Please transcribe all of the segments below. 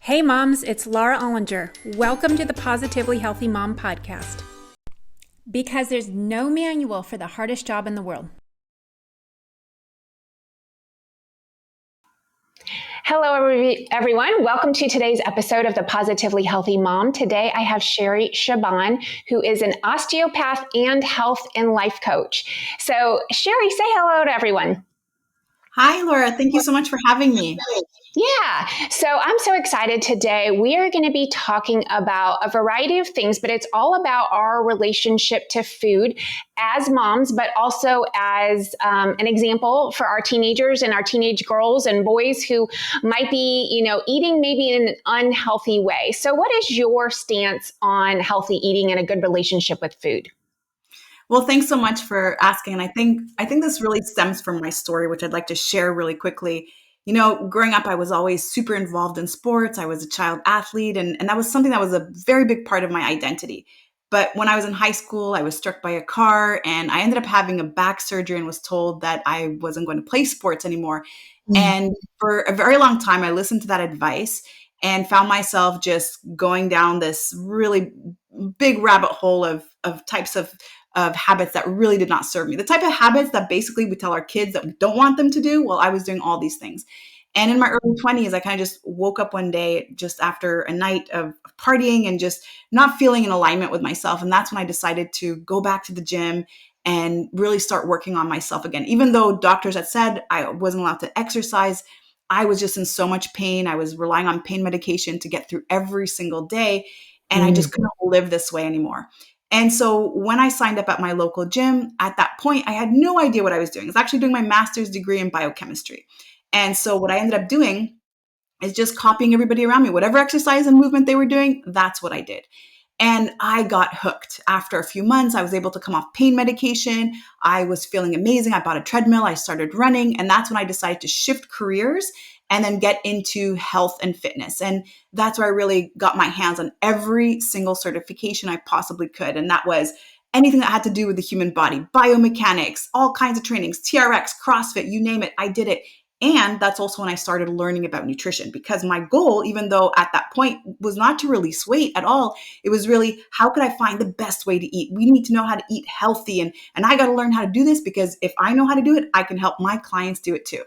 Hey moms, it's Laura Ollinger. Welcome to the Positively Healthy Mom podcast. Because there's no manual for the hardest job in the world. Hello, everyone. Welcome to today's episode of the Positively Healthy Mom. Today, I have Sherry Shaban, who is an osteopath and health and life coach. So, Sherry, say hello to everyone. Hi, Laura. Thank you so much for having me. Yeah. So I'm so excited today. We are going to be talking about a variety of things, but it's all about our relationship to food as moms, but also as an example for our teenagers and our teenage girls and boys who might be, eating maybe in an unhealthy way. So what is your stance on healthy eating and a good relationship with food? Well, thanks so much for asking. And I think this really stems from my story, which I'd like to share really quickly. Growing up, I was always super involved in sports. I was a child athlete, and that was something that was a very big part of my identity. But when I was in high school, I was struck by a car and I ended up having a back surgery and was told that I wasn't going to play sports anymore. And for a very long time, I listened to that advice and found myself just going down this really big rabbit hole of types of habits that really did not serve me. The type of habits that basically we tell our kids that we don't want them to do. Well, I was doing all these things. And in my early 20s, I kind of just woke up one day just after a night of partying and just not feeling in alignment with myself. And that's when I decided to go back to the gym and really start working on myself again. Even though doctors had said I wasn't allowed to exercise, I was just in so much pain. I was relying on pain medication to get through every single day. And I just couldn't live this way anymore. And so when I signed up at my local gym, at that point, I had no idea what I was doing. I was actually doing my master's degree in biochemistry. And so what I ended up doing is just copying everybody around me. Whatever exercise and movement they were doing, that's what I did. And I got hooked. After a few months, I was able to come off pain medication. I was feeling amazing. I bought a treadmill. I started running. And that's when I decided to shift careers and then get into health and fitness. And that's where I really got my hands on every single certification I possibly could. And that was anything that had to do with the human body, biomechanics, all kinds of trainings, TRX, CrossFit, you name it, I did it. And that's also when I started learning about nutrition, because my goal, even though at that point was not to release weight at all, it was really, how could I find the best way to eat? We need to know how to eat healthy. And I got to learn how to do this, because if I know how to do it, I can help my clients do it too.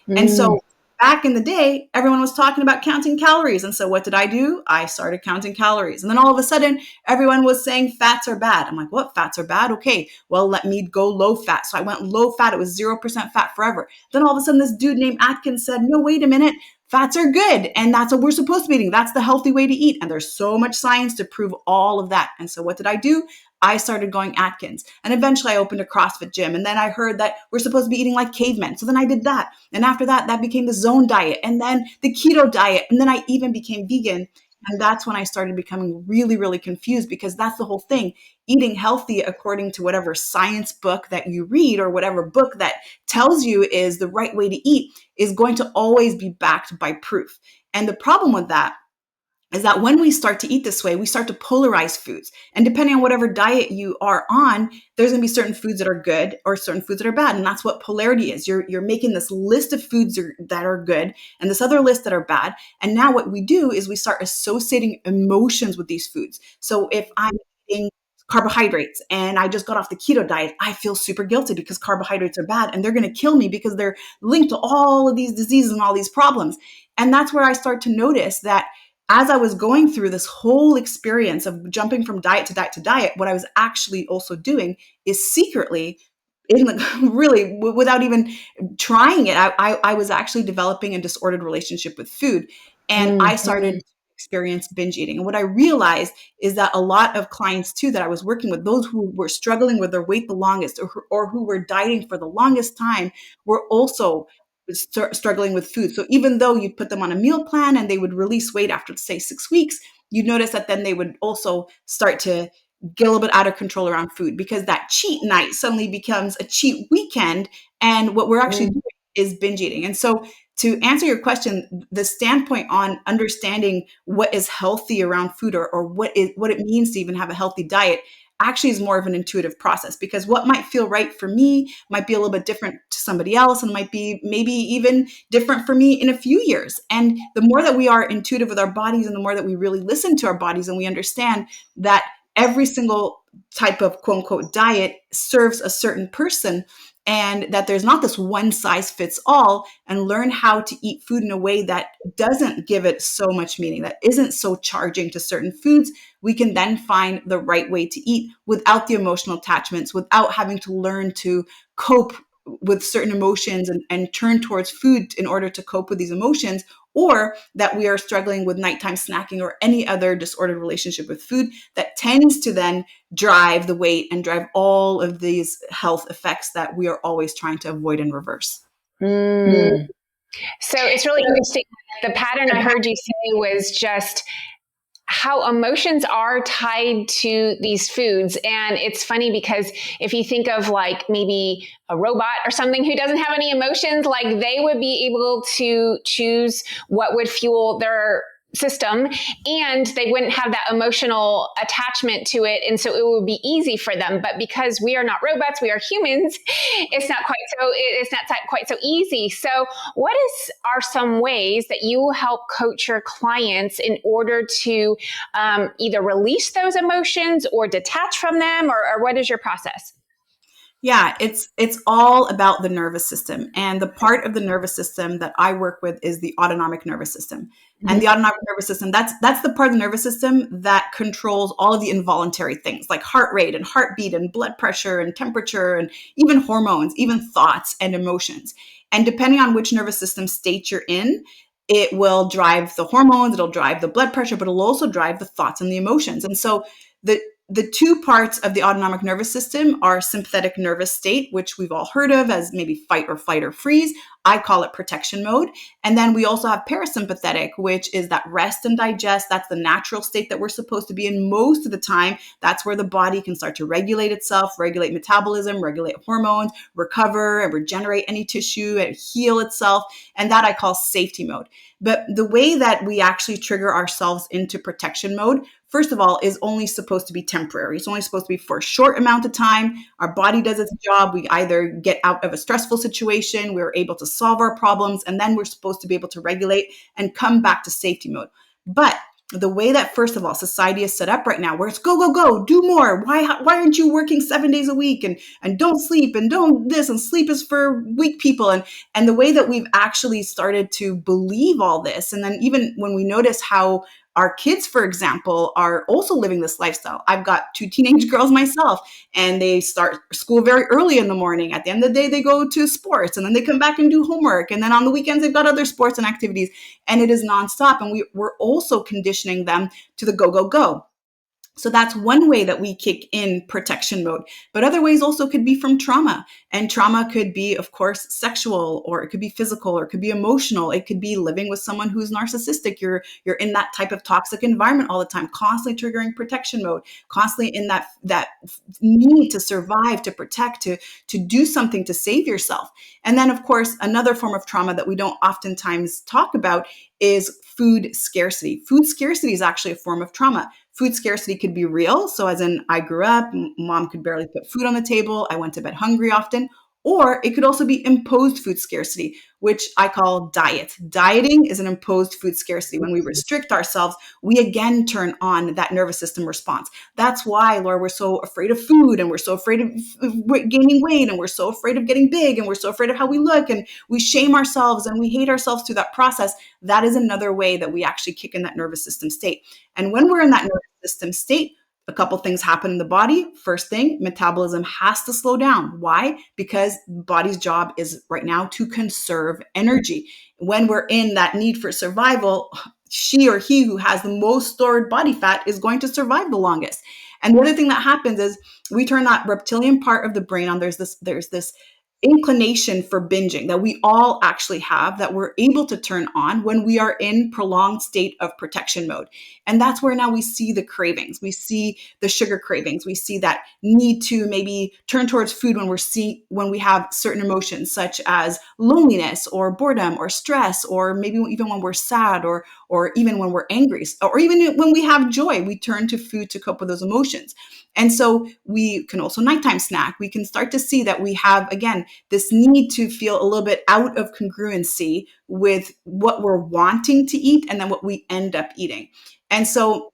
And so back in the day, everyone was talking about counting calories. And so what did I do? I started counting calories. And then all of a sudden, everyone was saying fats are bad. I'm like, what? Fats are bad? Okay, well, let me go low fat. So I went low fat. It was 0% fat forever. Then all of a sudden, this dude named Atkins said, no, wait a minute. Fats are good. And that's what we're supposed to be eating. That's the healthy way to eat. And there's so much science to prove all of that. And so what did I do? I started going Atkins, and eventually I opened a CrossFit gym. And then I heard that we're supposed to be eating like cavemen. So then I did that. And after that, that became the zone diet, and then the keto diet. And then I even became vegan. And that's when I started becoming really, really confused, because that's the whole thing. Eating healthy according to whatever science book that you read, or whatever book that tells you is the right way to eat, is going to always be backed by proof. And the problem with that is that when we start to eat this way, we start to polarize foods. And depending on whatever diet you are on, there's going to be certain foods that are good or certain foods that are bad. And that's what polarity is. You're making this list of foods that are good and this other list that are bad. And now what we do is we start associating emotions with these foods. So if I'm eating carbohydrates and I just got off the keto diet, I feel super guilty because carbohydrates are bad and they're going to kill me because they're linked to all of these diseases and all these problems. And that's where I start to notice that as I was going through this whole experience of jumping from diet to diet to diet, what I was actually also doing is secretly, really without even trying it, I was actually developing a disordered relationship with food. And I started to experience binge eating. And what I realized is that a lot of clients too that I was working with, those who were struggling with their weight the longest, or who were dieting for the longest time, were also struggling with food. So even though you put them on a meal plan and they would release weight after, say, 6 weeks, you notice that then they would also start to get a little bit out of control around food, because that cheat night suddenly becomes a cheat weekend. And what we're actually doing is binge eating. And so to answer your question, the standpoint on understanding what is healthy around food, or what it means to even have a healthy diet, actually is more of an intuitive process, because what might feel right for me might be a little bit different to somebody else, and might be maybe even different for me in a few years. And the more that we are intuitive with our bodies, and the more that we really listen to our bodies, and we understand that every single type of quote unquote diet serves a certain person, and that there's not this one size fits all, and learn how to eat food in a way that doesn't give it so much meaning, that isn't so charging to certain foods, we can then find the right way to eat without the emotional attachments, without having to learn to cope with certain emotions, and turn towards food in order to cope with these emotions, or that we are struggling with nighttime snacking or any other disordered relationship with food that tends to then drive the weight and drive all of these health effects that we are always trying to avoid and reverse. Mm. So it's really interesting. The pattern I heard you say was just how emotions are tied to these foods. And it's funny because if you think of like maybe a robot or something who doesn't have any emotions, like they would be able to choose what would fuel their system, and they wouldn't have that emotional attachment to it, and so it would be easy for them. But because we are not robots, we are humans, it's not quite so easy. So are some ways that you help coach your clients in order to either release those emotions or detach from them, or what is your process? Yeah, it's all about the nervous system. And the part of the nervous system that I work with is the autonomic nervous system. And the autonomic nervous system, that's the part of the nervous system that controls all of the involuntary things like heart rate and heartbeat and blood pressure and temperature and even hormones, even thoughts and emotions. And depending on which nervous system state you're in, it will drive the hormones, it'll drive the blood pressure, but it'll also drive the thoughts and the emotions. And so the two parts of the autonomic nervous system are sympathetic nervous state, which we've all heard of as maybe fight or flight or freeze. I call it protection mode. And then we also have parasympathetic, which is that rest and digest. That's the natural state that we're supposed to be in most of the time. That's where the body can start to regulate itself, regulate metabolism, regulate hormones, recover and regenerate any tissue and heal itself. And that I call safety mode. But the way that we actually trigger ourselves into protection mode, first of all, is only supposed to be temporary. It's only supposed to be for a short amount of time. Our body does its job. We either get out of a stressful situation, we're able to solve our problems, and then we're supposed to be able to regulate and come back to safety mode. But the way that, first of all, society is set up right now, where it's go, go, go, do more. Why aren't you working 7 days a week and don't sleep and don't this, and sleep is for weak people. And the way that we've actually started to believe all this. And then even when we notice how our kids, for example, are also living this lifestyle. I've got 2 teenage girls myself, and they start school very early in the morning. At the end of the day, they go to sports, and then they come back and do homework. And then on the weekends, they've got other sports and activities, and it is nonstop. And we're also conditioning them to the go, go, go. So that's one way that we kick in protection mode. But other ways also could be from trauma. And trauma could be, of course, sexual, or it could be physical, or it could be emotional. It could be living with someone who's narcissistic. You're in that type of toxic environment all the time, constantly triggering protection mode, constantly in that need to survive, to protect, to do something to save yourself. And then, of course, another form of trauma that we don't oftentimes talk about is food scarcity. Food scarcity is actually a form of trauma. Food scarcity could be real. So as in, I grew up, mom could barely put food on the table. I went to bed hungry often. Or it could also be imposed food scarcity, which I call diet. Dieting is an imposed food scarcity. When we restrict ourselves, we again turn on that nervous system response. That's why, Laura, we're so afraid of food, and we're so afraid of gaining weight, and we're so afraid of getting big, and we're so afraid of how we look, and we shame ourselves and we hate ourselves through that process. That is another way that we actually kick in that nervous system state. And when we're in that nervous system state, a couple things happen in the body. First thing, metabolism has to slow down. Why? Because the body's job is right now to conserve energy. When we're in that need for survival, she or he who has the most stored body fat is going to survive the longest. And the other thing that happens is we turn that reptilian part of the brain on. There's this inclination for binging that we all actually have, that we're able to turn on when we are in prolonged state of protection mode. And that's where now we see the cravings. We see the sugar cravings. We see that need to maybe turn towards food when we have certain emotions such as loneliness or boredom or stress, or maybe even when we're sad or or even when we're angry, or even when we have joy, we turn to food to cope with those emotions. And so we can also nighttime snack. We can start to see that we have, again, this need to feel a little bit out of congruency with what we're wanting to eat and then what we end up eating. And so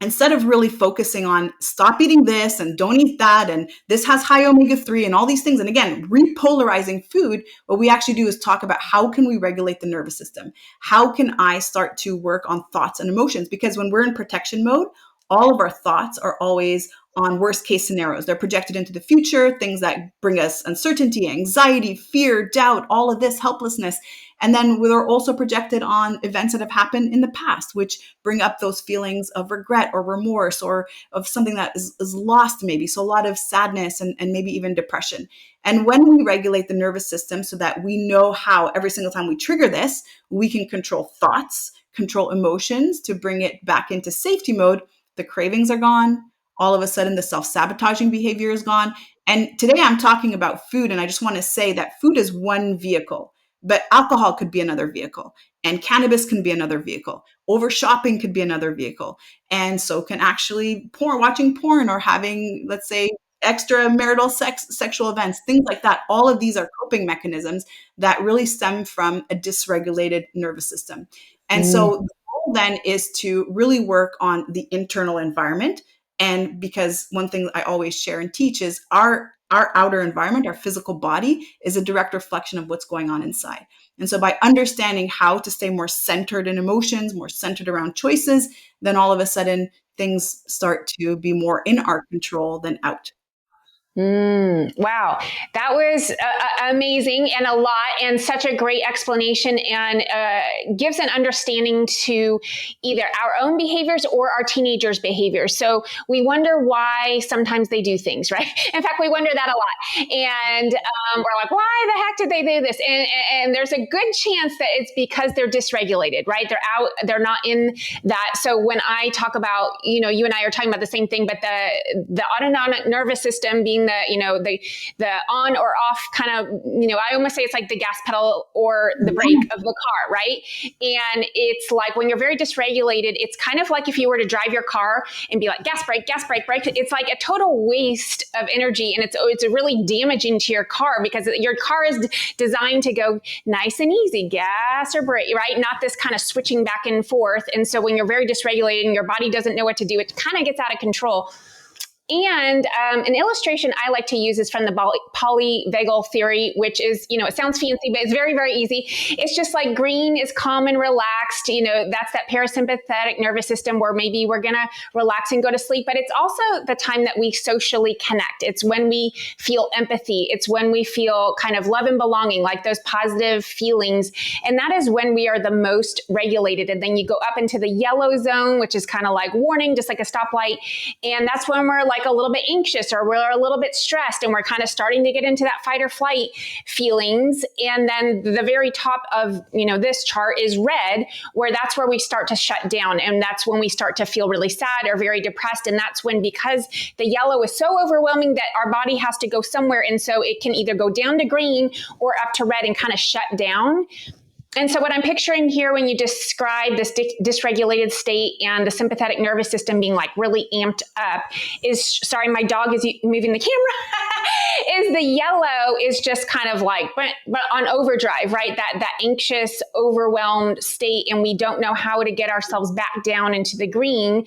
instead of really focusing on stop eating this and don't eat that, and this has high omega-3 and all these things, and again, repolarizing food, what we actually do is talk about how can we regulate the nervous system? How can I start to work on thoughts and emotions? Because when we're in protection mode, all of our thoughts are always on worst case scenarios. They're projected into the future, things that bring us uncertainty, anxiety, fear, doubt, all of this, helplessness. And then we're also projected on events that have happened in the past, which bring up those feelings of regret or remorse or of something that is lost maybe. So a lot of sadness and maybe even depression. And when we regulate the nervous system so that we know how every single time we trigger this, we can control thoughts, control emotions to bring it back into safety mode, the cravings are gone. All of a sudden, the self-sabotaging behavior is gone. And today I'm talking about food. And I just want to say that food is one vehicle, but alcohol could be another vehicle, and cannabis can be another vehicle. Over shopping could be another vehicle. And so can actually watching porn or having, let's say, extramarital sexual events, things like that. All of these are coping mechanisms that really stem from a dysregulated nervous system. And so the goal then is to really work on the internal environment. And because one thing I always share and teach is our outer environment, our physical body, is a direct reflection of what's going on inside. And so by understanding how to stay more centered in emotions, more centered around choices, then all of a sudden things start to be more in our control than out. Wow. That was amazing and a lot, and such a great explanation, and gives an understanding to either our own behaviors or our teenagers' behaviors. So we wonder why sometimes they do things, right? In fact, we wonder that a lot. And we're like, why the heck did they do this? And there's a good chance that it's because they're dysregulated, right? They're out, they're not in that. So when I talk about, you and I are talking about the same thing, but the autonomic nervous system being the on or off kind of, I almost say it's like the gas pedal or the brake of the car, right? And it's like when you're very dysregulated, it's kind of like if you were to drive your car and be like gas, brake, brake. It's like a total waste of energy, and it's really damaging to your car, because your car is designed to go nice and easy, gas or brake, right? Not this kind of switching back and forth. And so when you're very dysregulated and your body doesn't know what to do, it kind of gets out of control. And an illustration I like to use is from the polyvagal theory, which is, it sounds fancy, but it's very, very easy. It's just like green is calm and relaxed. That's that parasympathetic nervous system where maybe we're going to relax and go to sleep. But it's also the time that we socially connect. It's when we feel empathy. It's when we feel kind of love and belonging, like those positive feelings. And that is when we are the most regulated. And then you go up into the yellow zone, which is kind of like warning, just like a stoplight. And that's when we're like a little bit anxious, or we're a little bit stressed, and we're kind of starting to get into that fight or flight feelings. And then the very top of, this chart is red, where that's where we start to shut down. And that's when we start to feel really sad or very depressed. And that's when, because the yellow is so overwhelming, that our body has to go somewhere. And so it can either go down to green or up to red and kind of shut down. And so what I'm picturing here when you describe this dysregulated state and the sympathetic nervous system being like really amped up is, sorry, my dog is moving the camera, is the yellow is just kind of like, but on overdrive, right? That anxious, overwhelmed state. And we don't know how to get ourselves back down into the green.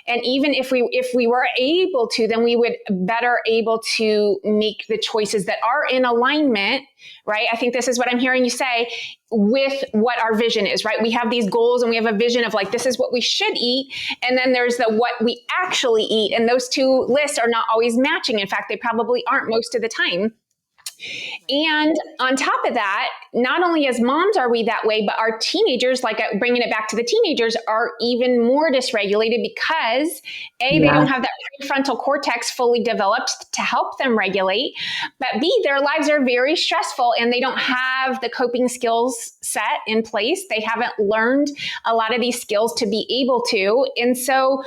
And even if we were able to, then we would better able to make the choices that are in alignment, right? I think this is what I'm hearing you say, with what our vision is, right? We have these goals and we have a vision of like, this is what we should eat. And then there's the what we actually eat. And those two lists are not always matching. In fact, they probably aren't most of the time. And on top of that, not only as moms are we that way, but our teenagers, like bringing it back to the teenagers, are even more dysregulated because A, they don't have that prefrontal cortex fully developed to help them regulate, but B, their lives are very stressful and they don't have the coping skills set in place. They haven't learned a lot of these skills to be able to. And so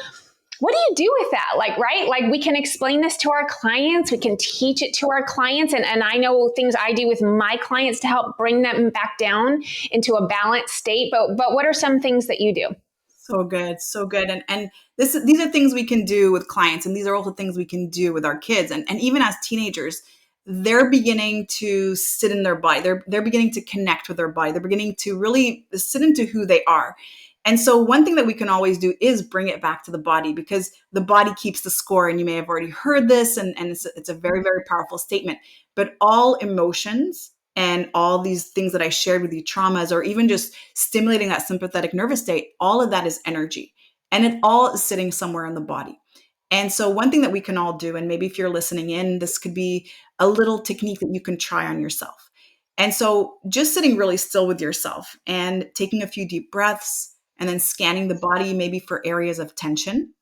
what do you do with that? Like, right? Like we can explain this to our clients. We can teach it to our clients. And I know things I do with my clients to help bring them back down into a balanced state. But what are some things that you do? So good, so good. And these are things we can do with clients, and these are also things we can do with our kids. And even as teenagers, they're beginning to sit in their body. They're beginning to connect with their body. They're beginning to really sit into who they are. And so one thing that we can always do is bring it back to the body, because the body keeps the score. And you may have already heard this, and it's a very, very powerful statement. But all emotions and all these things that I shared with you, traumas, or even just stimulating that sympathetic nervous state, all of that is energy. And it all is sitting somewhere in the body. And so one thing that we can all do, and maybe if you're listening in, this could be a little technique that you can try on yourself. And so just sitting really still with yourself and taking a few deep breaths, and then scanning the body maybe for areas of tension,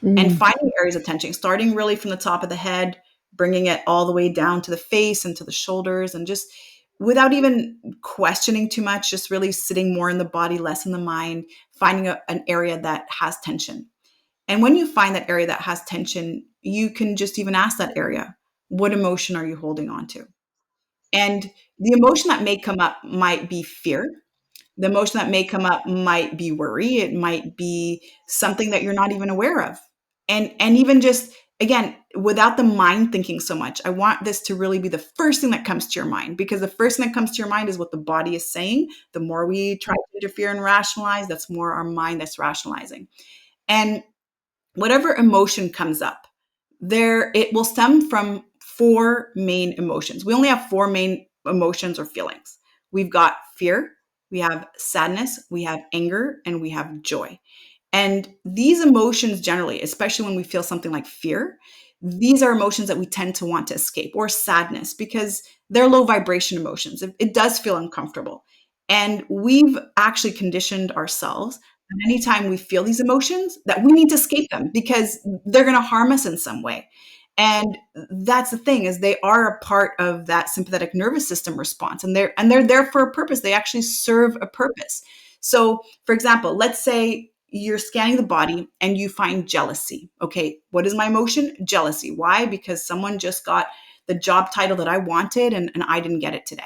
and finding areas of tension, starting really from the top of the head, bringing it all the way down to the face and to the shoulders, and just without even questioning too much, just really sitting more in the body, less in the mind, finding an area that has tension. And when you find that area that has tension, you can just even ask that area, what emotion are you holding on to? And the emotion that may come up might be fear. The emotion that may come up might be worry. It might be something that you're not even aware of. And even just, again, without the mind thinking so much, I want this to really be the first thing that comes to your mind, because the first thing that comes to your mind is what the body is saying. The more we try to interfere and rationalize, that's more our mind that's rationalizing. And whatever emotion comes up, it will stem from four main emotions. We only have four main emotions or feelings. We've got fear, we have sadness, we have anger, and we have joy. And these emotions generally, especially when we feel something like fear, these are emotions that we tend to want to escape, or sadness, because they're low vibration emotions. It does feel uncomfortable. And we've actually conditioned ourselves that anytime we feel these emotions, that we need to escape them because they're going to harm us in some way. And that's the thing, is they are a part of that sympathetic nervous system response, and they're there for a purpose. They actually serve a purpose. So, for example, let's say you're scanning the body and you find jealousy. Okay, what is my emotion? Jealousy. Why? Because someone just got the job title that I wanted, and I didn't get it today.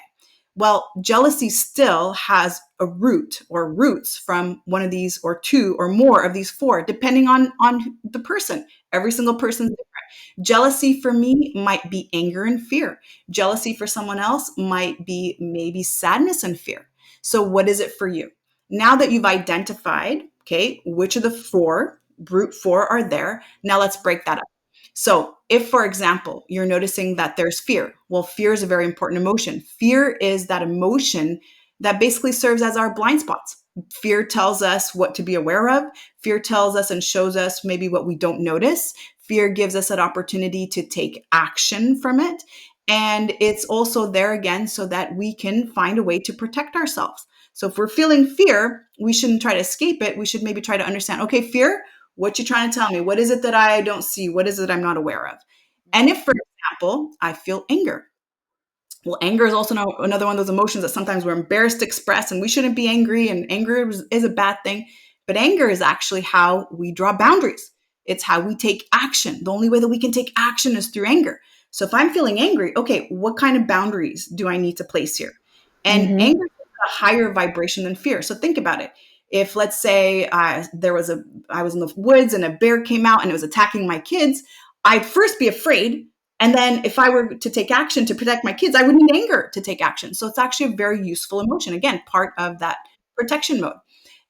Well, jealousy still has a root or roots from one of these, or two or more of these four, depending on the person. Every single person's different. Jealousy for me might be anger and fear. Jealousy for someone else might be maybe sadness and fear. So what is it for you? Now that you've identified, okay, which of the four, root four, are there, now let's break that up. So if, for example, you're noticing that there's fear, well, fear is a very important emotion. Fear is that emotion that basically serves as our blind spots. Fear tells us what to be aware of. Fear tells us and shows us maybe what we don't notice. Fear gives us an opportunity to take action from it. And it's also there again so that we can find a way to protect ourselves. So if we're feeling fear, we shouldn't try to escape it. We should maybe try to understand, okay, fear, what you trying to tell me? What is it that I don't see? What is it I'm not aware of? And if, for example, I feel anger. Well, anger is also another one of those emotions that sometimes we're embarrassed to express, and we shouldn't be angry, and anger is a bad thing. But anger is actually how we draw boundaries. It's how we take action. The only way that we can take action is through anger. So if I'm feeling angry, okay, what kind of boundaries do I need to place here? And anger is a higher vibration than fear. So think about it. If, let's say, I was in the woods and a bear came out and it was attacking my kids, I'd first be afraid. And then if I were to take action to protect my kids, I would need anger to take action. So it's actually a very useful emotion. Again, part of that protection mode.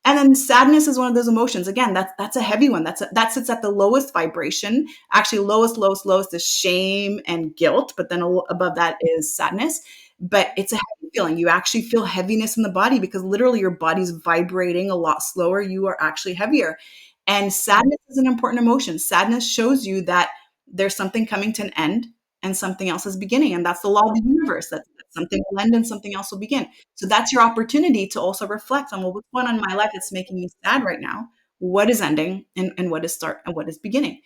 And then sadness is one of those emotions. Again, that's a heavy one. That sits at the lowest vibration. Actually, lowest is shame and guilt. But then above that is sadness. But it's a heavy feeling. You actually feel heaviness in the body because literally your body's vibrating a lot slower. You are actually heavier. And sadness is an important emotion. Sadness shows you that there's something coming to an end and something else is beginning. And that's the law of the universe, that something will end and something else will begin. So that's your opportunity to also reflect on, well, what's going on in my life that's making me sad right now? What is ending and what is start and what is beginning?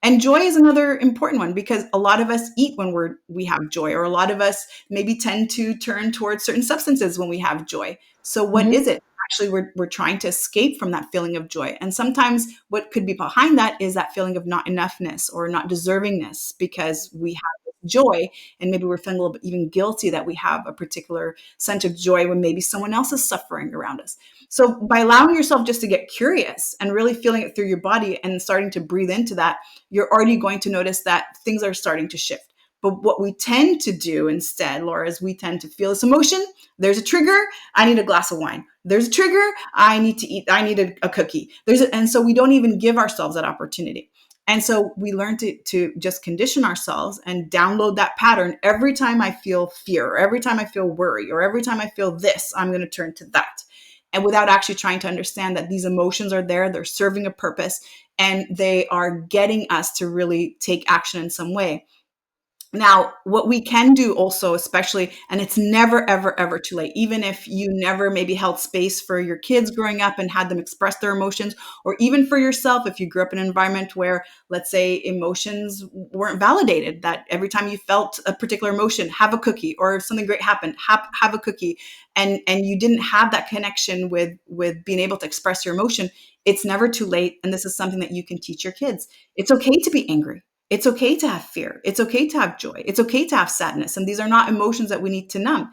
And joy is another important one, because a lot of us eat when we have joy, or a lot of us maybe tend to turn towards certain substances when we have joy. So what is it? actually we're trying to escape from that feeling of joy. And sometimes what could be behind that is that feeling of not enoughness or not deservingness, because we have joy and maybe we're feeling a little bit even guilty that we have a particular sense of joy when maybe someone else is suffering around us. So by allowing yourself just to get curious and really feeling it through your body and starting to breathe into that, you're already going to notice that things are starting to shift. But what we tend to do instead, Laura, is we tend to feel this emotion. There's a trigger. I need a glass of wine. There's a trigger. I need to eat. I need a cookie. And so we don't even give ourselves that opportunity. And so we learn to just condition ourselves and download that pattern. Every time I feel fear, or every time I feel worry, or every time I feel this, I'm going to turn to that. And without actually trying to understand that these emotions are there, they're serving a purpose, and they are getting us to really take action in some way. Now, what we can do also, especially, and it's never, ever, ever too late, even if you never maybe held space for your kids growing up and had them express their emotions, or even for yourself, if you grew up in an environment where, let's say, emotions weren't validated, that every time you felt a particular emotion, have a cookie, or if something great happened, have a cookie, and you didn't have that connection with being able to express your emotion, it's never too late. And this is something that you can teach your kids. It's okay to be angry. It's okay to have fear. It's okay to have joy. It's okay to have sadness. And these are not emotions that we need to numb.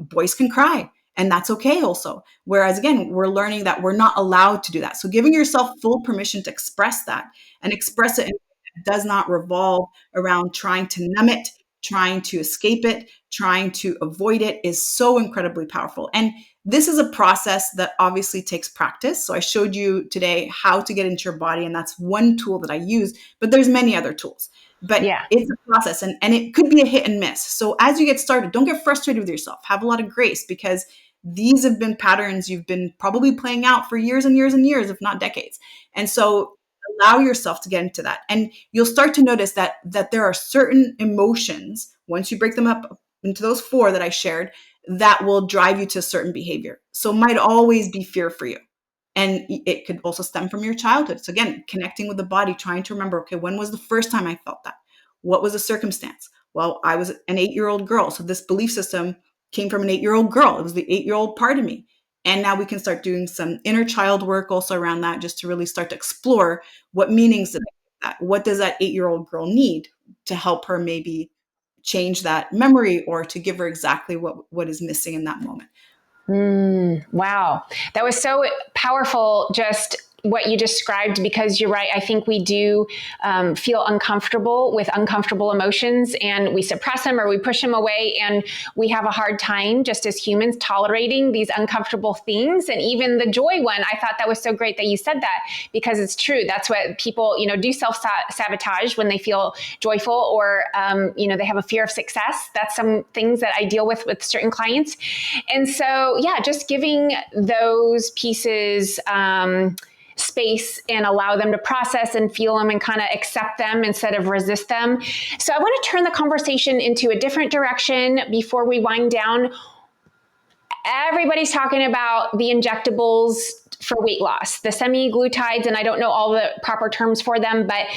Boys can cry, and that's okay also. Whereas again, we're learning that we're not allowed to do that. So giving yourself full permission to express that, and express it in a way that does not revolve around trying to numb it, trying to escape it, trying to avoid it, is so incredibly powerful. And this is a process that obviously takes practice. So I showed you today how to get into your body, and that's one tool that I use, but there's many other tools. But Yeah. it's a process, and it could be a hit and miss. So as you get started, don't get frustrated with yourself. Have a lot of grace, because these have been patterns you've been probably playing out for years and years and years, if not decades. And so allow yourself to get into that. And you'll start to notice that there are certain emotions, once you break them up into those 4 that I shared, that will drive you to a certain behavior. So it might always be fear for you. And it could also stem from your childhood. So again, connecting with the body, trying to remember, okay, when was the first time I felt that? What was the circumstance? Well, I was an 8-year-old girl. So this belief system came from an 8-year-old girl. It was the 8-year-old part of me. And now we can start doing some inner child work also around that, just to really start to explore what meanings did I get that? What does that 8-year-old girl need to help her maybe change that memory, or to give her exactly what is missing in that moment. Wow. That was so powerful, just what you described, because you're right. I think we do feel uncomfortable with uncomfortable emotions, and we suppress them or we push them away. And we have a hard time, just as humans, tolerating these uncomfortable things. And even the joy one, I thought that was so great that you said that, because it's true. That's what people, do self-sabotage when they feel joyful, or, they have a fear of success. That's some things that I deal with certain clients. And so, yeah, just giving those pieces space and allow them to process and feel them and kind of accept them instead of resist them. So I want to turn the conversation into a different direction before we wind down. Everybody's talking about the injectables for weight loss, the semaglutides, and I don't know all the proper terms for them, but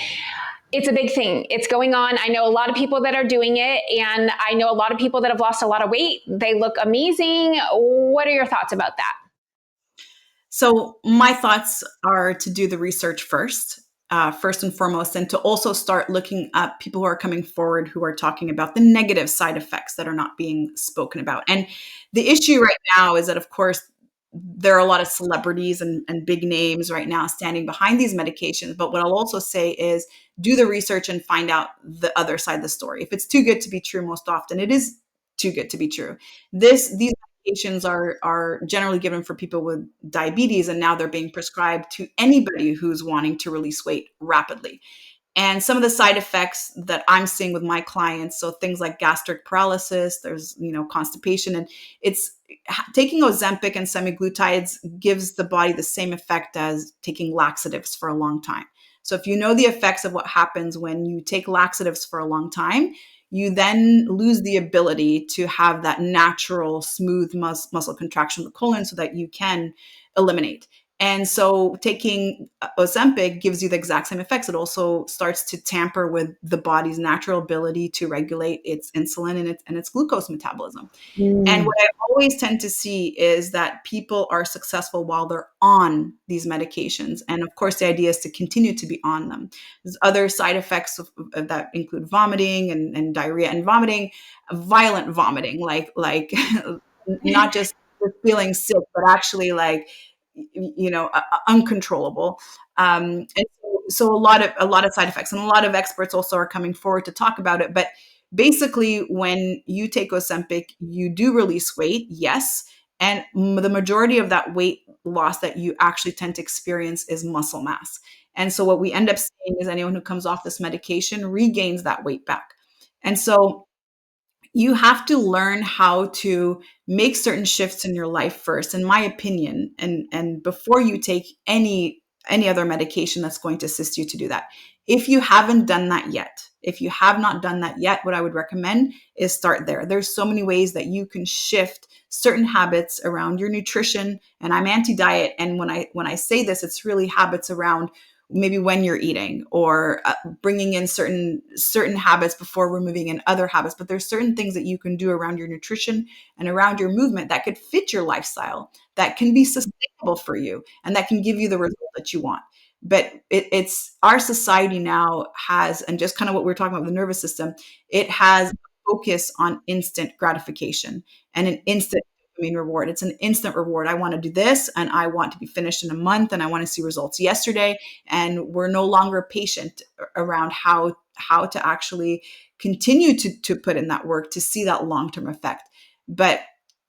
it's a big thing. It's going on. I know a lot of people that are doing it, and I know a lot of people that have lost a lot of weight. They look amazing. What are your thoughts about that? So my thoughts are to do the research first and foremost, and to also start looking up people who are coming forward who are talking about the negative side effects that are not being spoken about. And the issue right now is that, of course, there are a lot of celebrities and big names right now standing behind these medications. But what I'll also say is do the research and find out the other side of the story. If it's too good to be true, most often it is too good to be true. These medications are generally given for people with diabetes, and now they're being prescribed to anybody who's wanting to release weight rapidly. And some of the side effects that I'm seeing with my clients, so things like gastric paralysis, there's, constipation, and it's taking Ozempic and semaglutides gives the body the same effect as taking laxatives for a long time. So if you know the effects of what happens when you take laxatives for a long time, you then lose the ability to have that natural, smooth muscle contraction of the colon so that you can eliminate. And so taking Ozempic gives you the exact same effects. It also starts to tamper with the body's natural ability to regulate its insulin and its glucose metabolism. And Mm. what I always tend to see is that people are successful while they're on these medications. And of course, the idea is to continue to be on them. There's other side effects that include vomiting and diarrhea, and vomiting, violent vomiting, like not just feeling sick, but actually like, uncontrollable. And so a lot of side effects, and a lot of experts also are coming forward to talk about it. But basically, when you take Ozempic, you do release weight, yes. And the majority of that weight loss that you actually tend to experience is muscle mass. And so what we end up seeing is anyone who comes off this medication regains that weight back. And so you have to learn how to make certain shifts in your life first, in my opinion, and before you take any other medication that's going to assist you to do that. If you haven't done that yet, if you have not done that yet, what I would recommend is start there. There's so many ways that you can shift certain habits around your nutrition. And I'm anti-diet, and when I say this, it's really habits around maybe when you're eating, or bringing in certain habits before removing in other habits. But there's certain things that you can do around your nutrition and around your movement that could fit your lifestyle, that can be sustainable for you, and that can give you the result that you want. But it's our society now has, and just kind of what we're talking about with the nervous system, it has a focus on instant gratification and an instant reward. It's an instant reward. I want to do this, and I want to be finished in a month, and I want to see results yesterday. And we're no longer patient around how to actually continue to put in that work to see that long-term effect. But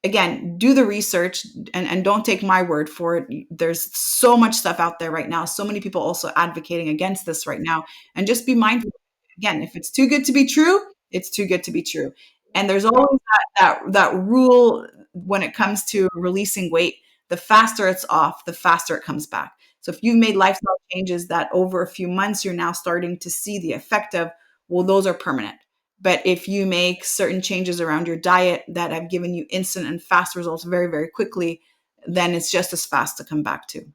again, do the research, and don't take my word for it. There's so much stuff out there right now. So many people also advocating against this right now. And just be mindful. Again, if it's too good to be true, it's too good to be true. And there's always that rule when it comes to releasing weight. The faster it's off, the faster it comes back. So if you've made lifestyle changes that over a few months you're now starting to see the effect of, well, those are permanent. But if you make certain changes around your diet that have given you instant and fast results very, very quickly, then it's just as fast to come back to.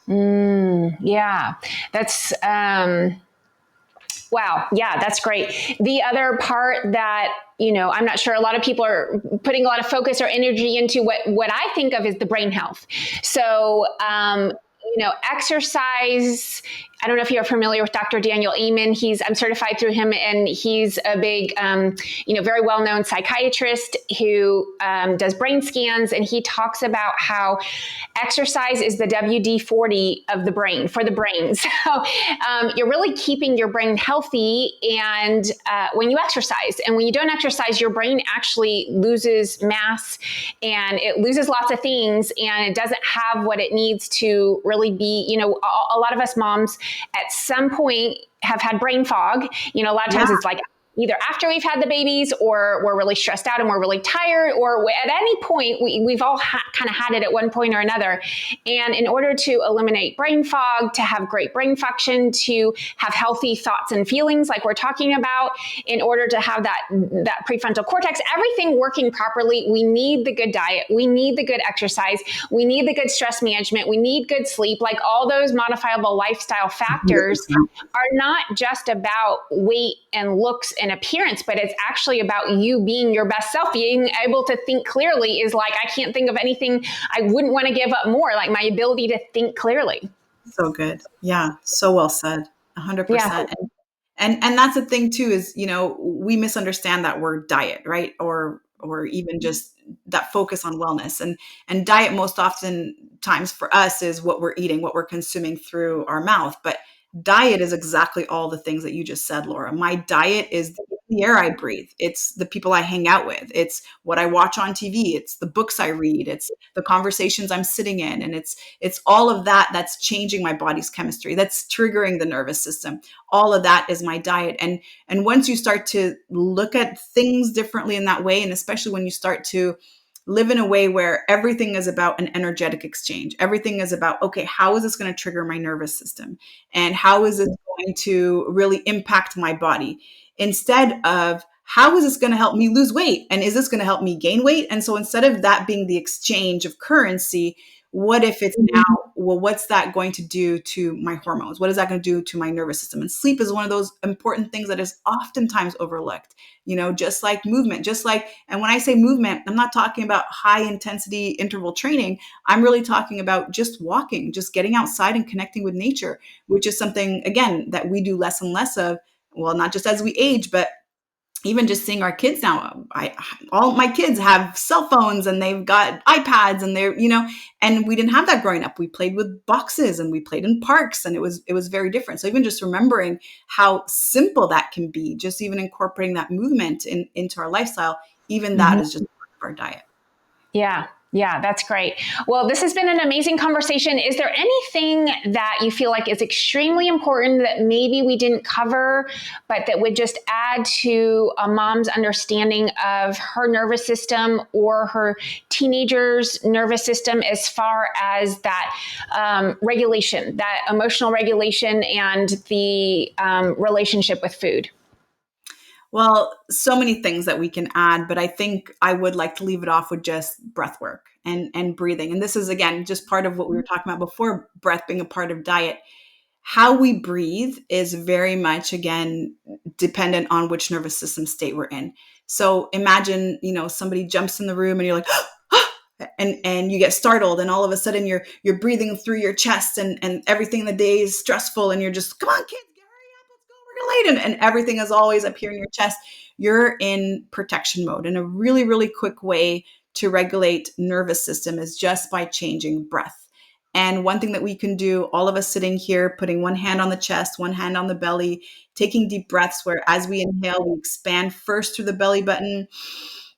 Yeah, that's wow. Yeah, that's great. The other part that, I'm not sure a lot of people are putting a lot of focus or energy into, what I think of is the brain health. So, exercise. I don't know if you're familiar with Dr. Daniel Amen. I'm certified through him, and he's a big, very well-known psychiatrist who does brain scans, and he talks about how exercise is the WD-40 of the brain, for the brain. So you're really keeping your brain healthy, and when you exercise, and when you don't exercise, your brain actually loses mass, and it loses lots of things, and it doesn't have what it needs to really be, a lot of us moms at some point have had brain fog. A lot of times it's like either after we've had the babies, or we're really stressed out and we're really tired, or at any point, we've all kind of had it at one point or another. And in order to eliminate brain fog, to have great brain function, to have healthy thoughts and feelings like we're talking about, in order to have that prefrontal cortex, everything working properly, we need the good diet, we need the good exercise, we need the good stress management, we need good sleep. Like, all those modifiable lifestyle factors are not just about weight and looks and appearance, but it's actually about you being your best self. Being able to think clearly is like, I can't think of anything I wouldn't want to give up more, like my ability to think clearly. So good. Yeah. So well said. 100%. Yeah. And that's the thing too, is, we misunderstand that word diet, right? Or even just that focus on wellness, and diet most often times for us is what we're eating, what we're consuming through our mouth. But diet is exactly all the things that you just said, Laura. My diet is the air I breathe. It's the people I hang out with. It's what I watch on TV. It's the books I read. It's the conversations I'm sitting in. And it's all of that that's changing my body's chemistry, that's triggering the nervous system. All of that is my diet. And once you start to look at things differently in that way, and especially when you start to live in a way where everything is about an energetic exchange. Everything is about, okay, how is this going to trigger my nervous system? And how is this going to really impact my body? Instead of, how is this going to help me lose weight? And is this going to help me gain weight? And so instead of that being the exchange of currency, what if it's now, well, what's that going to do to my hormones? What is that going to do to my nervous system? And sleep is one of those important things that is oftentimes overlooked, just like movement, and when I say movement, I'm not talking about high intensity interval training. I'm really talking about just walking, just getting outside and connecting with nature, which is something, again, that we do less and less of. Well, not just as we age, but even just seeing our kids now. All my kids have cell phones and they've got iPads, and and we didn't have that growing up. We played with boxes and we played in parks, and it was very different. So even just remembering how simple that can be, just even incorporating that movement into our lifestyle, even that is just part of our diet. Yeah, that's great. Well, this has been an amazing conversation. Is there anything that you feel like is extremely important that maybe we didn't cover, but that would just add to a mom's understanding of her nervous system or her teenager's nervous system as far as that regulation, that emotional regulation, and the relationship with food? Well, so many things that we can add, but I think I would like to leave it off with just breath work and breathing. And this is, again, just part of what we were talking about before, breath being a part of diet. How we breathe is very much, again, dependent on which nervous system state we're in. So imagine, somebody jumps in the room and you're like, and you get startled, and all of a sudden you're breathing through your chest, and everything in the day is stressful, and you're just, come on, kids, late, and everything is always up here in your chest. You're in protection mode. And a really, really quick way to regulate nervous system is just by changing breath. And one thing that we can do, all of us sitting here, putting one hand on the chest, one hand on the belly, taking deep breaths where as we inhale, we expand first through the belly button,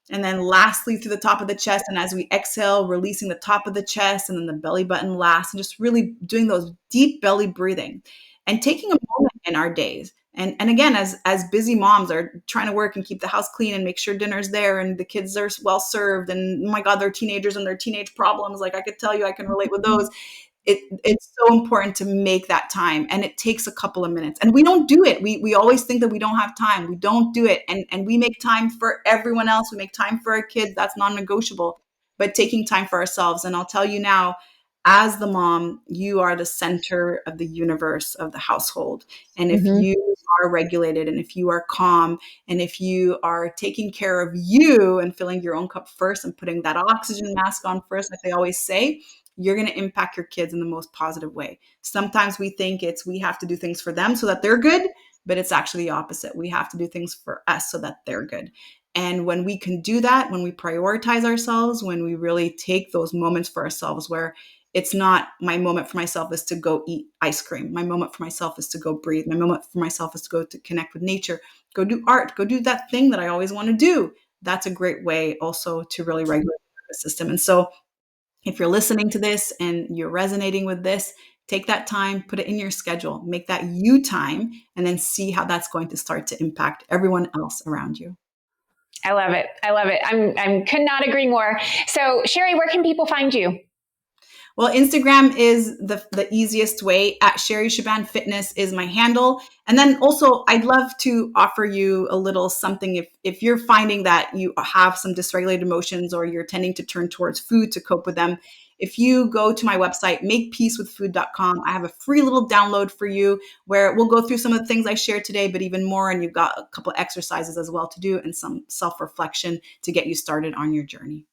and then lastly through the top of the chest. And as we exhale, releasing the top of the chest and then the belly button last, and just really doing those deep belly breathing and taking a moment in our days. And again, as busy moms are trying to work and keep the house clean and make sure dinner's there and the kids are well served, and oh my God, they're teenagers and their teenage problems. Like, I could tell you, I can relate with those. It's so important to make that time, and it takes a couple of minutes. And we don't do it. We always think that we don't have time. We don't do it. And we make time for everyone else. We make time for our kids. That's non-negotiable. But taking time for ourselves. And I'll tell you now, as the mom, you are the center of the universe of the household. And if you are regulated, and if you are calm, and if you are taking care of you and filling your own cup first and putting that oxygen mask on first, like they always say, you're going to impact your kids in the most positive way. Sometimes we think we have to do things for them so that they're good, but it's actually the opposite. We have to do things for us so that they're good. And when we can do that, when we prioritize ourselves, when we really take those moments for ourselves where it's not my moment for myself is to go eat ice cream. My moment for myself is to go breathe. My moment for myself is to go to connect with nature, go do art, go do that thing that I always want to do. That's a great way also to really regulate the nervous system. And so if you're listening to this and you're resonating with this, take that time, put it in your schedule, make that you time, and then see how that's going to start to impact everyone else around you. I love it. I could not agree more. So Sherry, where can people find you? Well, Instagram is the easiest way. At Sherry Shaban Fitness is my handle. And then also, I'd love to offer you a little something if you're finding that you have some dysregulated emotions or you're tending to turn towards food to cope with them. If you go to my website, makepeacewithfood.com, I have a free little download for you where we'll go through some of the things I shared today, but even more. And you've got a couple exercises as well to do and some self-reflection to get you started on your journey.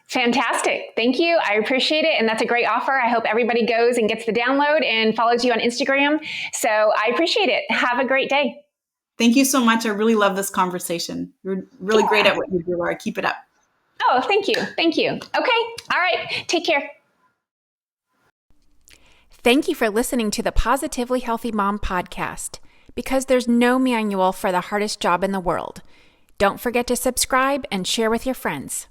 Fantastic. Thank you. I appreciate it. And that's a great offer. I hope everybody goes and gets the download and follows you on Instagram. So I appreciate it. Have a great day. Thank you so much. I really love this conversation. You're really great at what you do, Laura. Keep it up. Oh, thank you. Thank you. Okay. All right. Take care. Thank you for listening to the Positively Healthy Mom podcast, because there's no manual for the hardest job in the world. Don't forget to subscribe and share with your friends.